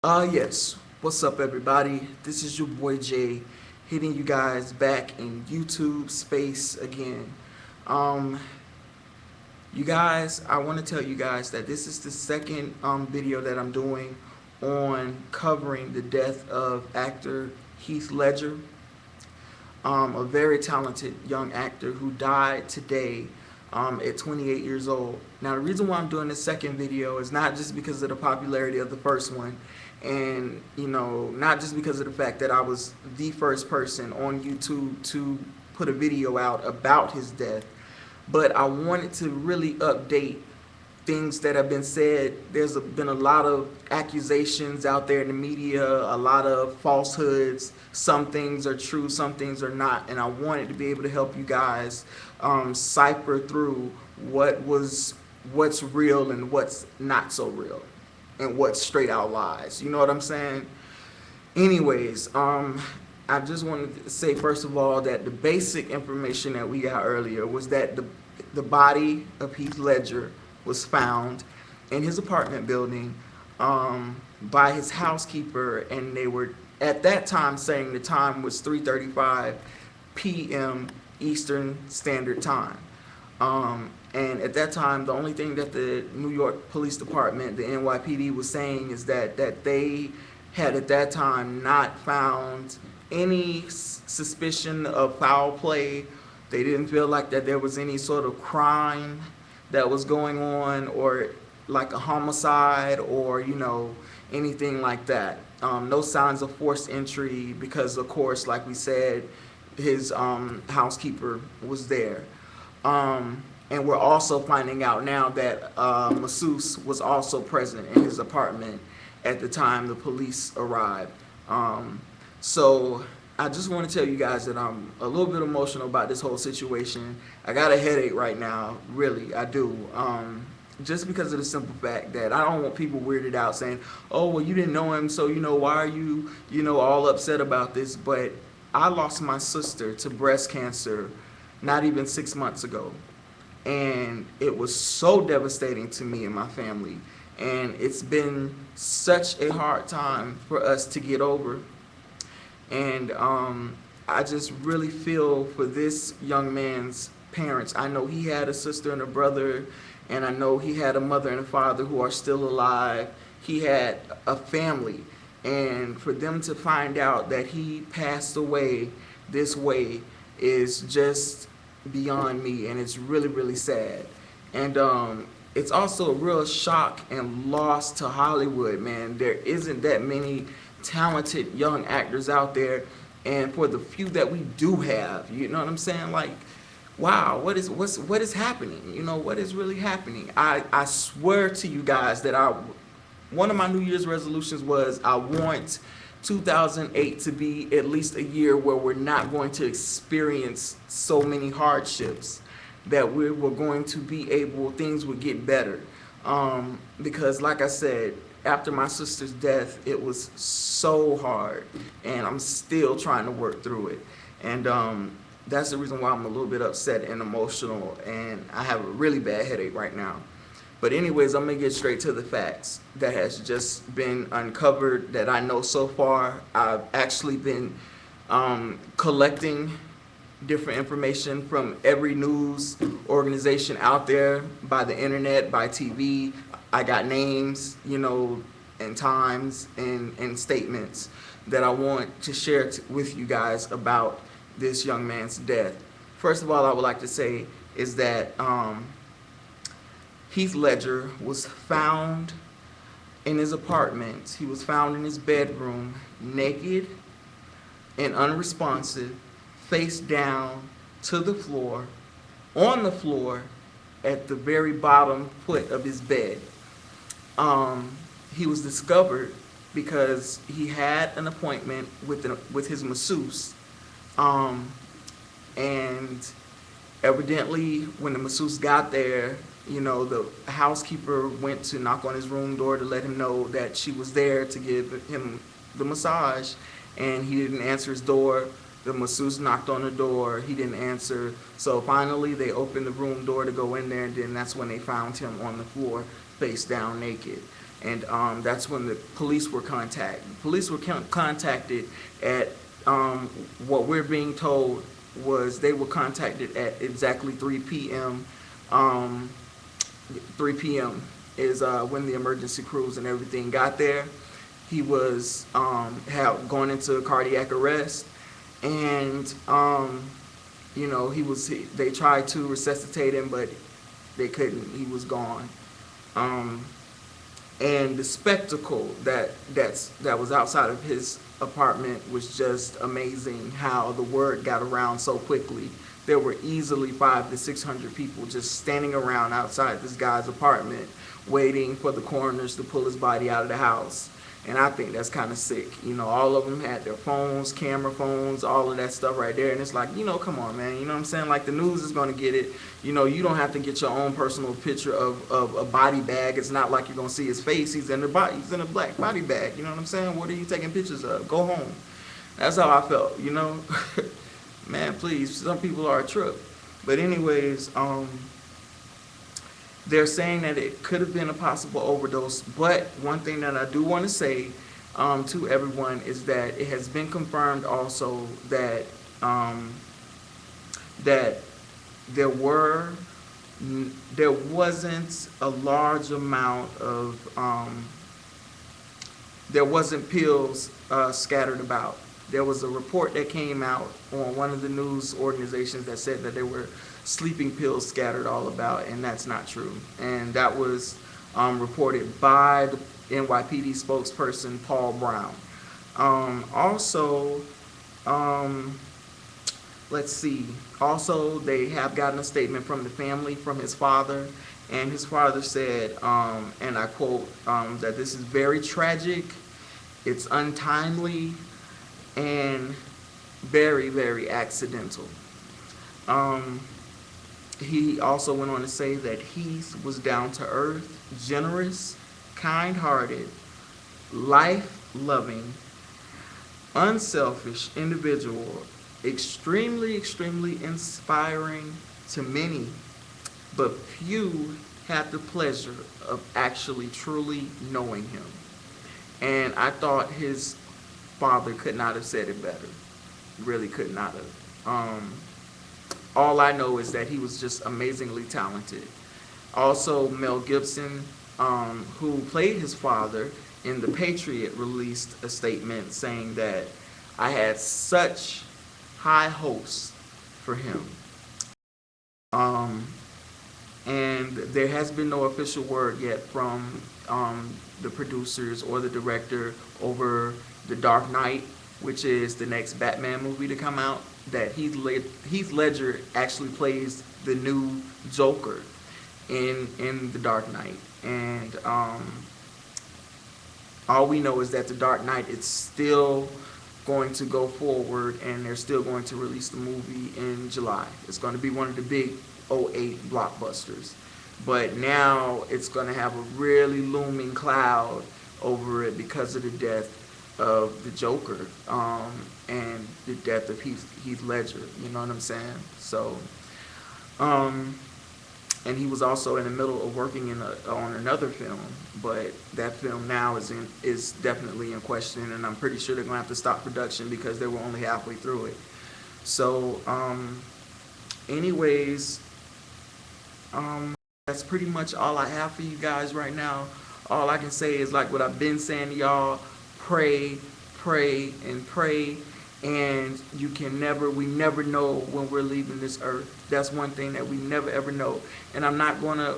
Yes. What's up, everybody? This is your boy Jay, hitting you guys back in YouTube space again. Um, you guys, I want to tell you guys that this is the second video that I'm doing on covering the death of actor Heath Ledger, a very talented young actor who died today at 28 years old. Now, the reason why I'm doing this second video is not just because of the popularity of the first one, and not just because of the fact that I was the first person on YouTube to put a video out about his death, but I wanted to really update things that have been said. There's been a lot of accusations out there in the media, a lot of falsehoods. Some things are true, some things are not, and I wanted to be able to help you guys cipher through what's real and what's not so real, and what's straight out lies. You know what I'm saying? Anyways, I just wanted to say first of all that the basic information that we got earlier was that the body of Heath Ledger was found in his apartment building by his housekeeper, and they were at that time saying the time was 3:35 p.m. Eastern Standard Time. And at that time, the only thing that the New York Police Department, the NYPD, was saying is that they had at that time not found any suspicion of foul play. They didn't feel like that there was any sort of crime that was going on, or like a homicide, or anything like that. No signs of forced entry because, of course, like we said, his housekeeper was there. And we're also finding out now that a masseuse was also present in his apartment at the time the police arrived. So I just want to tell you guys that I'm a little bit emotional about this whole situation. I got a headache right now, really, I do. Just because of the simple fact that I don't want people weirded out saying, oh, well, you didn't know him, so, why are you, all upset about this? But I lost my sister to breast cancer not even 6 months ago. And it was so devastating to me and my family. And it's been such a hard time for us to get over. And I just really feel for this young man's parents. I know he had a sister and a brother, and I know he had a mother and a father who are still alive. He had a family. And for them to find out that he passed away this way is just beyond me, and it's really, really sad. And it's also a real shock and loss to Hollywood, man. There isn't that many talented young actors out there, and for the few that we do have, you know what I'm saying? Like, wow, what is happening? What is really happening? I swear to you guys that one of my New Year's resolutions was I want 2008 to be at least a year where we're not going to experience so many hardships, that we were going to be able, things would get better. Because like I said, after my sister's death, it was so hard, and I'm still trying to work through it. And that's the reason why I'm a little bit upset and emotional, and I have a really bad headache right now. But anyways, I'm going to get straight to the facts that has just been uncovered that I know so far. I've actually been collecting different information from every news organization out there, by the internet, by TV. I got names, and times and statements that I want to share with you guys about this young man's death. First of all, I would like to say is that Heath Ledger was found in his apartment. He was found in his bedroom, naked and unresponsive, face down to the floor, on the floor, at the very bottom foot of his bed. He was discovered because he had an appointment with his masseuse, and evidently when the masseuse got there, the housekeeper went to knock on his room door to let him know that she was there to give him the massage, and he didn't answer his door. The masseuse knocked on the door, he didn't answer, so finally they opened the room door to go in there, and then that's when they found him on the floor, face down, naked. and that's when the police were contacted. Police were contacted at what we're being told was they were contacted at exactly 3 p.m. 3 p.m. is when the emergency crews and everything got there. He was had gone into cardiac arrest, and they tried to resuscitate him, but they couldn't. He was gone. And the spectacle that was outside of his apartment was just amazing. How the word got around so quickly. There were easily 500 to 600 people just standing around outside this guy's apartment, waiting for the coroners to pull his body out of the house. And I think that's kind of sick. All of them had their phones, camera phones, all of that stuff right there. And it's like, come on, man. You know what I'm saying? Like, the news is going to get it. You don't have to get your own personal picture of a body bag. It's not like you're going to see his face. He's in a black body bag. You know what I'm saying? What are you taking pictures of? Go home. That's how I felt, Man, please. Some people are a trip. But anyways, they're saying that it could have been a possible overdose, but one thing that I do want to say to everyone is that it has been confirmed also that that there wasn't a large amount of there wasn't pills scattered about. There was a report that came out on one of the news organizations that said that there were sleeping pills scattered all about, and that's not true. And that was reported by the NYPD spokesperson, Paul Brown. Let's see. Also, they have gotten a statement from the family, from his father, and his father said, and I quote, that this is very tragic, it's untimely, and very, very accidental. He also went on to say that Heath was down to earth, generous, kind-hearted, life-loving, unselfish individual, extremely, extremely inspiring to many, but few had the pleasure of actually truly knowing him. And I thought his father could not have said it better. Really could not have. All I know is that he was just amazingly talented. Also, Mel Gibson, who played his father in The Patriot, released a statement saying that I had such high hopes for him. And there has been no official word yet from the producers or the director over The Dark Knight, which is the next Batman movie to come out, that Heath Ledger actually plays the new Joker in The Dark Knight. And all we know is that The Dark Knight is still going to go forward, and they're still going to release the movie in July. It's going to be one of the big '08 blockbusters. But now it's going to have a really looming cloud over it because of the death of the Joker and the death of Heath Ledger. You know what I'm saying? So, and he was also in the middle of working on another film, but that film now is definitely in question, and I'm pretty sure they're gonna have to stop production because they were only halfway through it. So, anyways, that's pretty much all I have for you guys right now. All I can say is like what I've been saying to y'all: pray, pray, and pray. And we never know when we're leaving this earth. That's one thing that we never ever know. And I'm not going to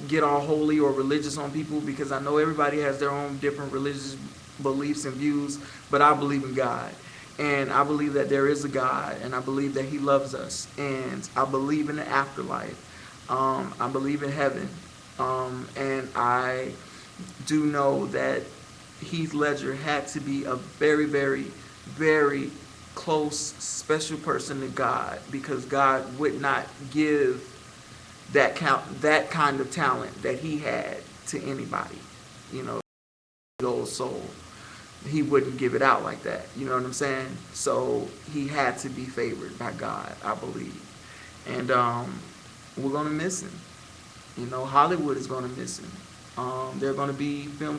get all holy or religious on people, because I know everybody has their own different religious beliefs and views, but I believe in God. And I believe that there is a God, and I believe that he loves us. And I believe in the afterlife. I believe in heaven. And I do know that Heath Ledger had to be a very, very, very close, special person to God, because God would not give that kind of talent that he had to anybody. You know, the old soul. He wouldn't give it out like that. You know what I'm saying? So he had to be favored by God, I believe. And we're gonna miss him. You know, Hollywood is gonna miss him. There are going to be films